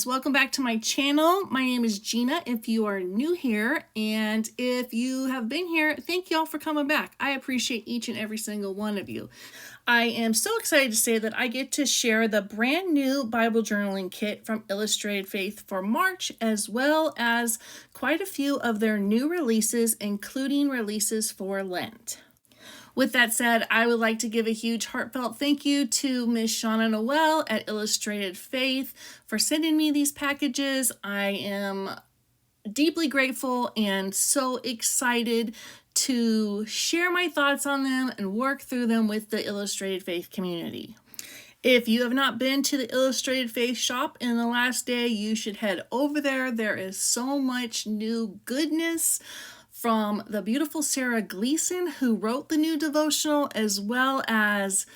friends, welcome back to my channel. My name is Gena if you are new here, and if you have been here, thank y'all for coming back. I appreciate each and every single one of you. I am so excited to say that I get to share the brand new Bible journaling kit from Illustrated Faith for March, as well as quite a few of their new releases, including releases for Lent. With that said, I would like to give a huge heartfelt thank you to Miss Shauna Noel at Illustrated Faith for sending me these packages. I am deeply grateful and so excited to share my thoughts on them and work through them with the Illustrated Faith community. If you have not been to the Illustrated Faith shop in the last day, you should head over there. There is so much new goodness from the beautiful Sarah Gleason, who wrote the new devotional, as well as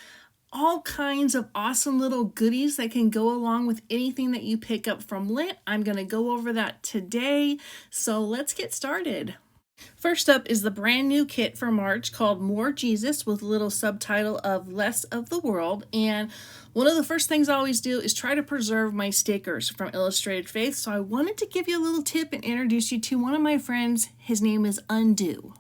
all kinds of awesome little goodies that can go along with anything that you pick up from Lent. I'm going to go over that today, so let's get started. First up is the brand new kit for March called More Jesus, with a little subtitle of Less of the World. And one of the first things I always do is try to preserve my stickers from Illustrated Faith. So I wanted to give you a little tip and introduce you to one of my friends. His name is Undo.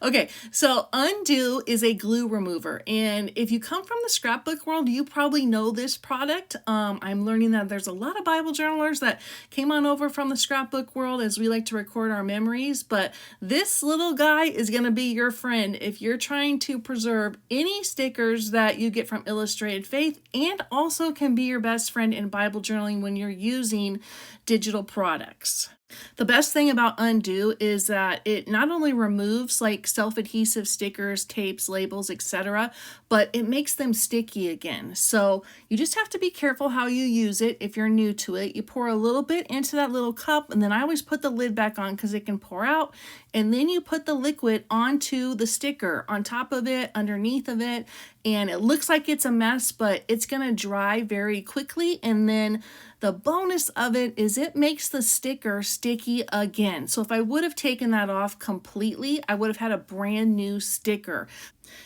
Okay, so Undo is a glue remover, and if you come from the scrapbook world, you probably know this product. I'm learning that there's a lot of Bible journalers that came on over from the scrapbook world, as we like to record our memories, but this little guy is going to be your friend if you're trying to preserve any stickers that you get from Illustrated Faith, and also can be your best friend in Bible journaling when you're using digital products. The best thing about Undo is that it not only removes like self-adhesive stickers, tapes, labels, etc., but it makes them sticky again. So you just have to be careful how you use it if you're new to it. You pour a little bit into that little cup, and then I always put the lid back on because it can pour out, and then you put the liquid onto the sticker, on top of it, underneath of it, and it looks like it's a mess, but it's going to dry very quickly. And then the bonus of it is it makes the sticker sticky again. So if I would have taken that off completely, I would have had a brand new sticker.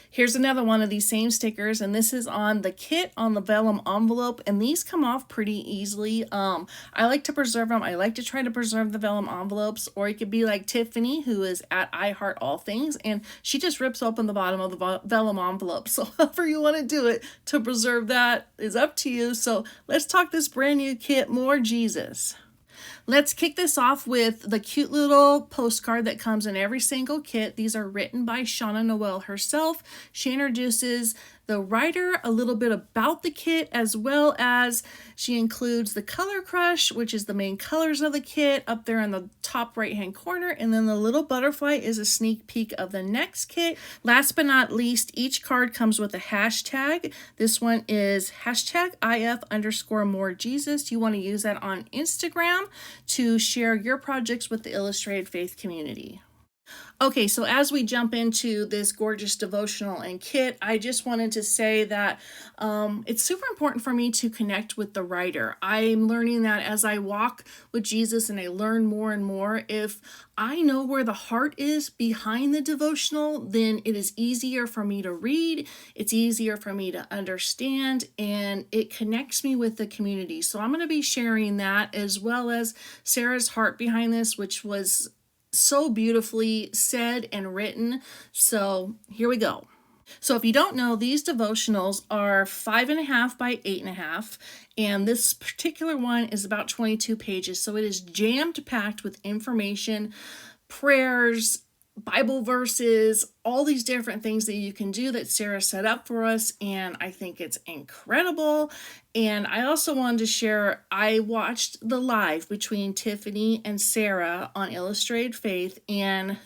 Here's another one of these same stickers, and this is on the kit on the vellum envelope, and these come off pretty easily. I like to preserve them. I like to try to preserve the vellum envelopes, or you could be like Tiffany, who is at I Heart All Things, and she just rips open the bottom of the vellum envelope. So however you want to do it to preserve that is up to you. So let's talk this brand new kit, More Jesus. Let's kick this off with the cute little postcard that comes in every single kit. These are written by Shauna Noel herself. She introduces the writer, a little bit about the kit, as well as she includes the color crush, which is the main colors of the kit, up there in the top right hand corner, and then the little butterfly is a sneak peek of the next kit. Last but not least, each card comes with a hashtag. This one is hashtag IF_MoreJesus. You want to use that on Instagram to share your projects with the Illustrated Faith community. Okay, so as we jump into this gorgeous devotional and kit, I just wanted to say that it's super important for me to connect with the writer. I'm learning that as I walk with Jesus and I learn more and more, if I know where the heart is behind the devotional, then it is easier for me to read, it's easier for me to understand, and it connects me with the community. So I'm going to be sharing that, as well as Sarah's heart behind this, which was so beautifully said and written. So here we go. So if you don't know, these devotionals are 5.5 by 8.5, and this particular one is about 22 pages. So it is jammed packed with information, prayers, Bible verses, all these different things that you can do that Sarah set up for us, and I think it's incredible. And I also wanted to share, I watched the live between Tiffany and Sarah on Illustrated Faith, and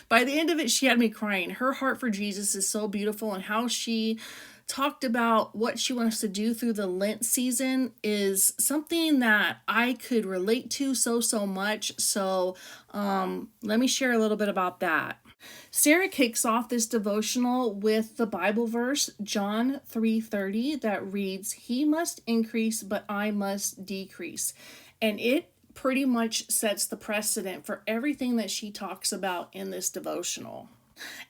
by the end of it, she had me crying. Her heart for Jesus is so beautiful, and how she talked about what she wants to do through the Lent season is something that I could relate to so much. So let me share a little bit about that. Sarah kicks off this devotional with the Bible verse, John 3:30, that reads, "He must increase, but I must decrease." And it pretty much sets the precedent for everything that she talks about in this devotional.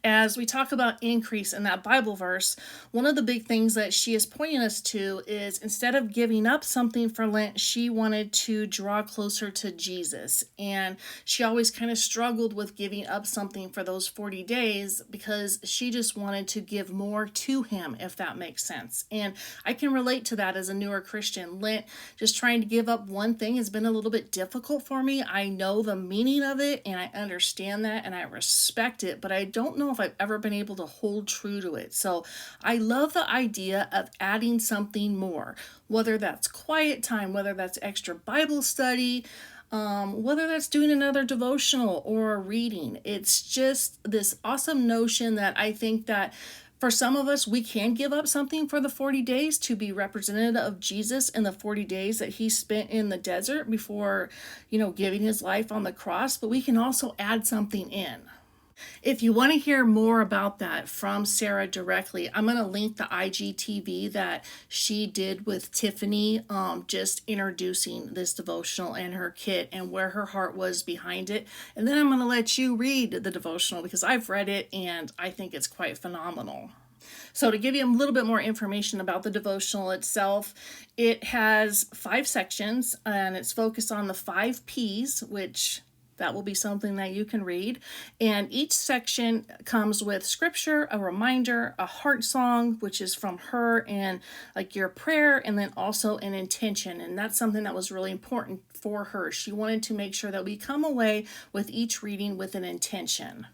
As we talk about increase in that Bible verse, one of the big things that she is pointing us to is instead of giving up something for Lent, she wanted to draw closer to Jesus. And she always kind of struggled with giving up something for those 40 days because she just wanted to give more to him, if that makes sense. And I can relate to that as a newer Christian. Lent, just trying to give up one thing has been a little bit difficult for me. I know the meaning of it and I understand that and I respect it, but I don't know if I've ever been able to hold true to it. So I love the idea of adding something more, whether that's quiet time, whether that's extra Bible study, whether that's doing another devotional or a reading. It's just this awesome notion that I think that for some of us, we can give up something for the 40 days to be representative of Jesus in the 40 days that he spent in the desert before, giving his life on the cross, but we can also add something in. If you want to hear more about that from Sarah directly, I'm going to link the IGTV that she did with Tiffany, just introducing this devotional and her kit and where her heart was behind it. And then I'm going to let you read the devotional because I've read it and I think it's quite phenomenal. So to give you a little bit more information about the devotional itself, it has 5 sections and it's focused on the 5 P's, which that will be something that you can read. And each section comes with scripture, a reminder, a heart song, which is from her, and like your prayer, and then also an intention. And that's something that was really important for her. She wanted to make sure that we come away with each reading with an intention.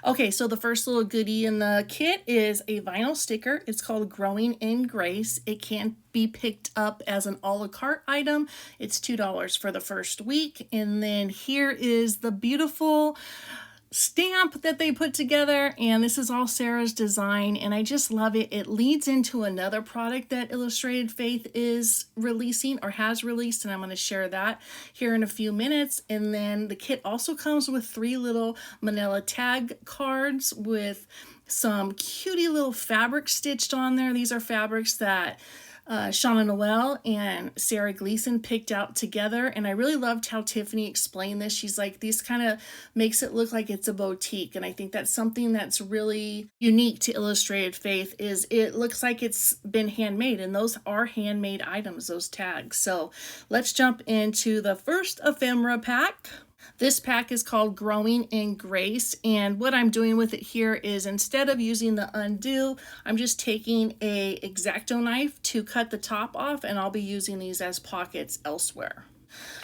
Okay, so the first little goodie in the kit is a vinyl sticker. It's called Growing in Grace. It can be picked up as an a la carte item. It's $2 for the first week. And then here is the beautiful stamp that they put together, and this is all Sarah's design, and I just love it. It leads into another product that Illustrated Faith is releasing or has released, and I'm going to share that here in a few minutes. And then the kit also comes with 3 little manila tag cards with some cutie little fabric stitched on there. These are fabrics that Shauna Noel and Sarah Gleason picked out together, and I really loved how Tiffany explained this. She's like, this kind of makes it look like it's a boutique, and I think that's something that's really unique to Illustrated Faith is it looks like it's been handmade, and those are handmade items, those tags. So let's jump into the first ephemera pack. This pack is called Growing in Grace, and what I'm doing with it here is instead of using the undo, I'm just taking a X-Acto knife to cut the top off, and I'll be using these as pockets elsewhere.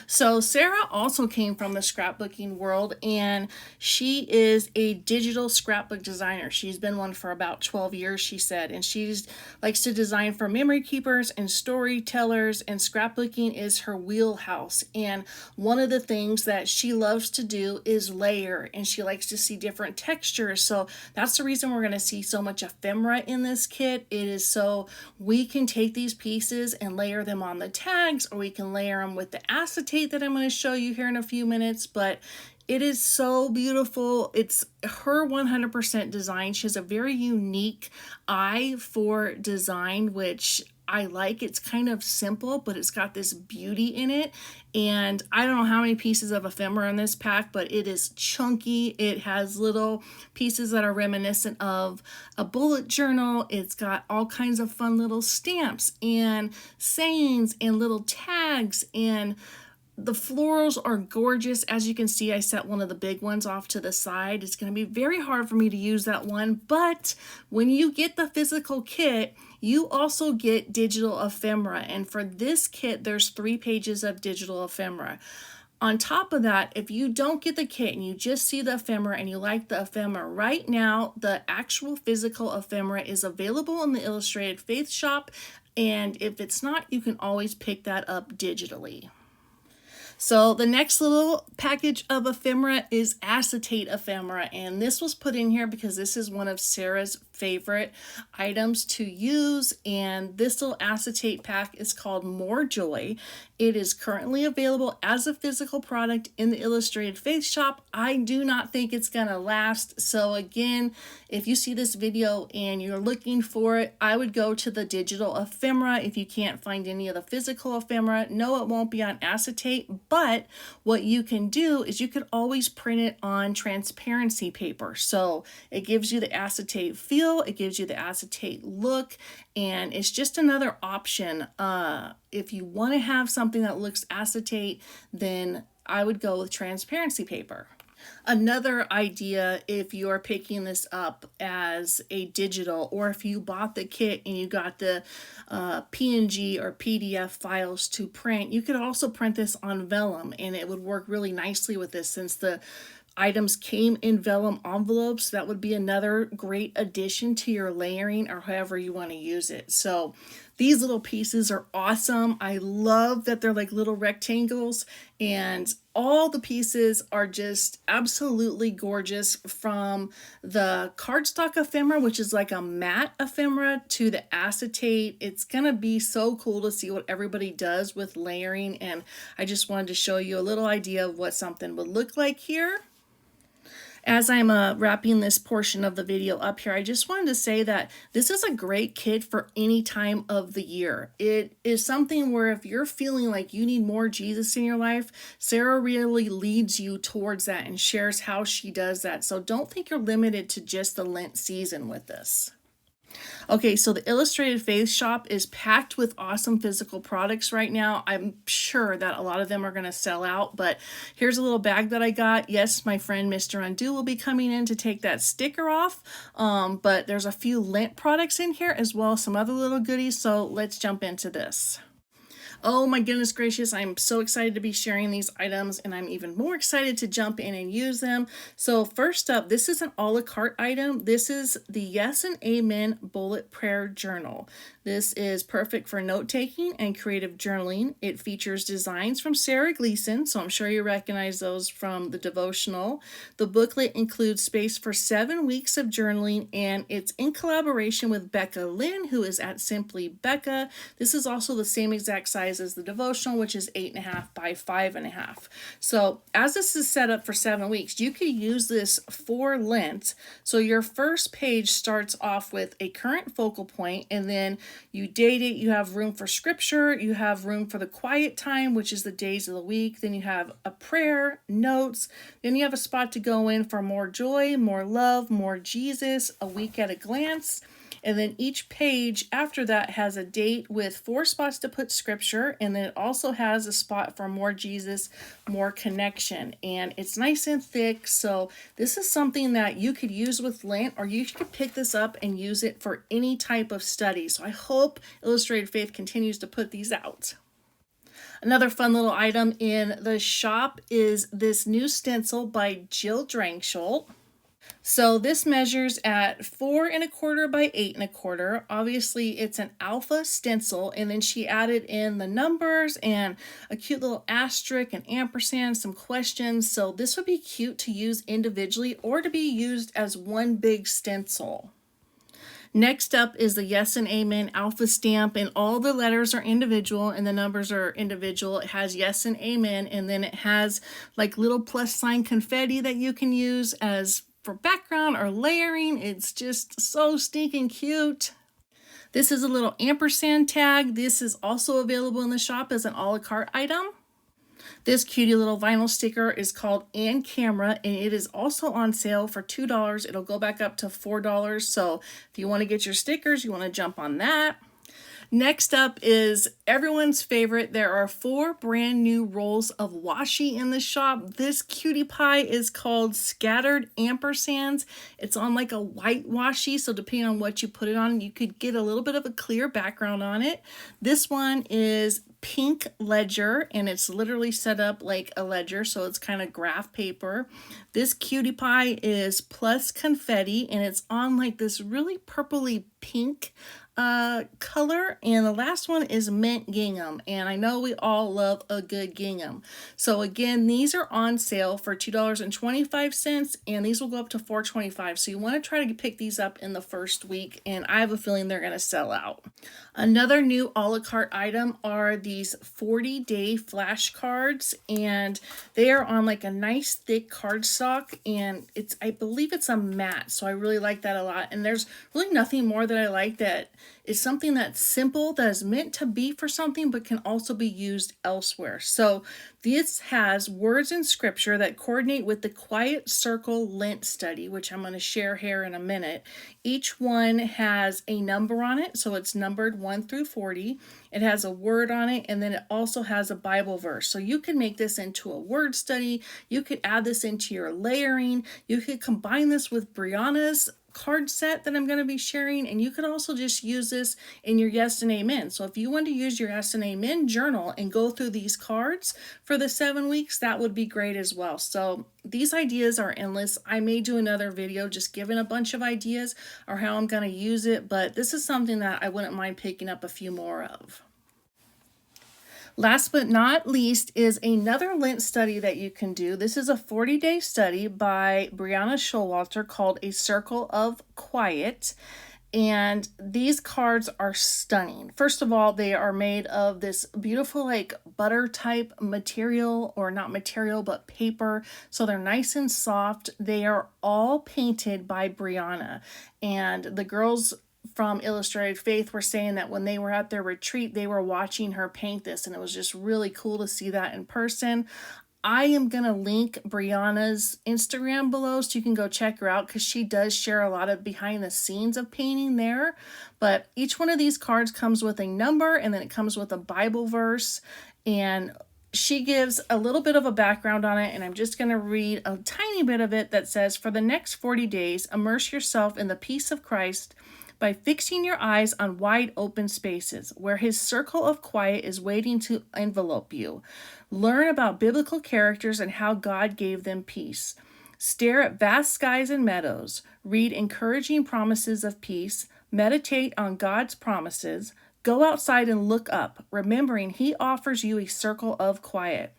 So Sarah also came from the scrapbooking world, and she is a digital scrapbook designer. She's been one for about 12 years, she said, and she likes to design for memory keepers and storytellers, and scrapbooking is her wheelhouse. And one of the things that she loves to do is layer, and she likes to see different textures. So that's the reason we're going to see so much ephemera in this kit. It is so we can take these pieces and layer them on the tags, or we can layer them with the acetate that I'm going to show you here in a few minutes, but it is so beautiful. It's her 100% design. She has a very unique eye for design, which I like. It's kind of simple, but it's got this beauty in it. And I don't know how many pieces of ephemera in this pack, but it is chunky. It has little pieces that are reminiscent of a bullet journal. It's got all kinds of fun little stamps and sayings and little tags, and the florals are gorgeous. As you can see, I set one of the big ones off to the side. It's going to be very hard for me to use that one, but when you get the physical kit, you also get digital ephemera. And for this kit, there's 3 pages of digital ephemera. On top of that, if you don't get the kit and you just see the ephemera and you like the ephemera, right now, the actual physical ephemera is available in the Illustrated Faith shop. And if it's not, you can always pick that up digitally. So the next little package of ephemera is acetate ephemera, and this was put in here because this is one of Sarah's favorite items to use, and this little acetate pack is called More Joy. It is currently available as a physical product in the Illustrated Faith shop. I do not think it's gonna last, so again, if you see this video and you're looking for it, I would go to the digital ephemera if you can't find any of the physical ephemera. No, it won't be on acetate, But what you can do is you could always print it on transparency paper. So it gives you the acetate feel, it gives you the acetate look, and it's just another option. If you want to have something that looks acetate, then I would go with transparency paper. Another idea, if you're picking this up as a digital, or if you bought the kit and you got the PNG or PDF files to print, you could also print this on vellum, and it would work really nicely with this since the items came in vellum envelopes. That would be another great addition to your layering or however you want to use it. So these little pieces are awesome. I love that they're like little rectangles, and all the pieces are just absolutely gorgeous, from the cardstock ephemera, which is like a matte ephemera, to the acetate. It's gonna be so cool to see what everybody does with layering, and I just wanted to show you a little idea of what something would look like here. As I'm wrapping this portion of the video up here, I just wanted to say that this is a great kit for any time of the year. It is something where if you're feeling like you need more Jesus in your life, Sarah really leads you towards that and shares how she does that. So don't think you're limited to just the Lent season with this. Okay, so the Illustrated Faith shop is packed with awesome physical products right now. I'm sure that a lot of them are going to sell out, but here's a little bag that I got. Yes, my friend Mr. Undo will be coming in to take that sticker off, but there's a few Lent products in here as well as some other little goodies, so let's jump into this. Oh my goodness gracious, I'm so excited to be sharing these items, and I'm even more excited to jump in and use them. So first up, this is an a la carte item. This is the Yes and Amen Bullet Prayer Journal. This is perfect for note-taking and creative journaling. It features designs from Sarah Gleason, so I'm sure you recognize those from the Devotional. The booklet includes space for 7 weeks of journaling, and it's in collaboration with Becca Lynn, who is at Simply Becca. This is also the same exact size as the Devotional, which is 8.5 by 5.5. So as this is set up for 7 weeks, you could use this for Lent. So your first page starts off with a current focal point, and then you date it. You have room for scripture, you have room for the quiet time, which is the days of the week. Then you have a prayer, notes, then you have a spot to go in for more joy, more love, more Jesus, a week at a glance. And then each page after that has a date with 4 spots to put scripture, and then it also has a spot for more Jesus, more connection. And it's nice and thick, so this is something that you could use with Lent, or you could pick this up and use it for any type of study. So I hope Illustrated Faith continues to put these out. Another fun little item in the shop is this new stencil by Jill Drangsholt. So this measures at 4 1/4 by 8 1/4. Obviously it's an alpha stencil, and then she added in the numbers and a cute little asterisk and ampersand, some questions. So this would be cute to use individually or to be used as one big stencil. Next up is the Yes and Amen alpha stamp, and all the letters are individual and the numbers are individual. It has Yes and Amen, and then it has like little plus sign confetti that you can use as for background or layering. It's just so stinking cute. This is a little Ampersand Tag. This is also available in the shop as an a la carte item. This cutie little vinyl sticker is called And Camera, and it is also on sale for $2. It'll go back up to $4. So if you want to get your stickers, you want to jump on that. Next up is everyone's favorite. There are 4 brand new rolls of washi in the shop. This cutie pie is called Scattered Ampersands. It's on like a white washi, so depending on what you put it on, you could get a little bit of a clear background on it. This one is pink ledger, and it's literally set up like a ledger, so it's kind of graph paper. This cutie pie is plus confetti, and it's on like this really purpley pink color, and the last one is mint gingham, and I know we all love a good gingham. So again, these are on sale for $2.25, and these will go up to $4.25. So you want to try to pick these up in the first week, and I have a feeling they're going to sell out. Another new a la carte item are these 40-day flashcards, and they are on like a nice thick cardstock, and I believe it's a matte, so I really like that a lot. And there's really nothing more that I like that is something that's simple, that is meant to be for something, but can also be used elsewhere. So this has words in scripture that coordinate with the Quiet Circle Lent study, which I'm going to share here in a minute. Each one has a number on it, so it's numbered 1 through 40. It has a word on it, and then it also has a Bible verse. So you can make this into a word study. You could add this into your layering. You could combine this with Brianna's card set that I'm going to be sharing, and you could also just use this in your yes and amen. So if you want to use your yes and amen journal and go through these cards for the 7 weeks, that would be great as well. So these ideas are endless. I may do another video just giving a bunch of ideas or how I'm going to use it, but this is something that I wouldn't mind picking up a few more of. Last but not least is another Lent study that you can do. This is a 40-day study by Brianna Showalter called A Circle of Quiet. And these cards are stunning. First of all, they are made of this beautiful like butter type material, or not material, but paper. So they're nice and soft. They are all painted by Brianna. And the girls from Illustrated Faith were saying that when they were at their retreat, they were watching her paint this, and it was just really cool to see that in person. I am going to link Brianna's Instagram below so you can go check her out, because she does share a lot of behind the scenes of painting there. But each one of these cards comes with a number, and then it comes with a Bible verse, and she gives a little bit of a background on it, and I'm just going to read a tiny bit of it that says, "For the next 40 days, immerse yourself in the peace of Christ by fixing your eyes on wide open spaces where his circle of quiet is waiting to envelope you. Learn about biblical characters and how God gave them peace. Stare at vast skies and meadows. Read encouraging promises of peace. Meditate on God's promises. Go outside and look up, remembering he offers you a circle of quiet.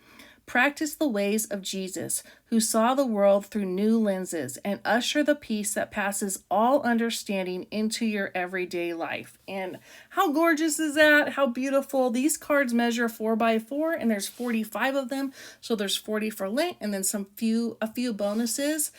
Practice the ways of Jesus, who saw the world through new lenses, and usher the peace that passes all understanding into your everyday life." And how gorgeous is that? How beautiful. These cards measure 4 by 4, and there's 45 of them. So there's 40 for Lent, and then a few bonuses.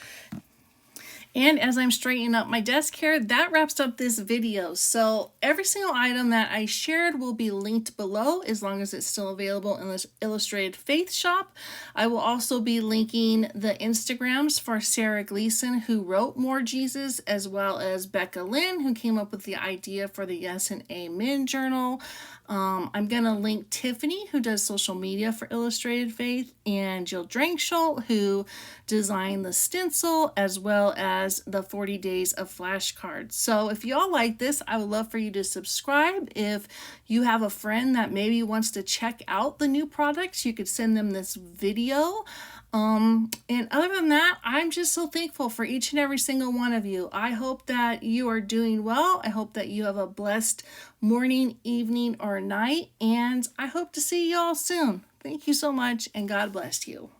And as I'm straightening up my desk here, that wraps up this video. So every single item that I shared will be linked below, as long as it's still available in this Illustrated Faith shop. I will also be linking the Instagrams for Sarah Gleason, who wrote More Jesus, as well as Becca Lynn, who came up with the idea for the Yes and Amen journal. I'm going to link Tiffany, who does social media for Illustrated Faith, and Jill Drankschul, who designed the stencil, as well as the 40 days of flashcards. So if y'all like this, I would love for you to subscribe. If you have a friend that maybe wants to check out the new products, you could send them this video. And other than that, I'm just so thankful for each and every single one of you. I hope that you are doing well. I hope that you have a blessed morning, evening, or night, and I hope to see you all soon. Thank you so much, and God bless you.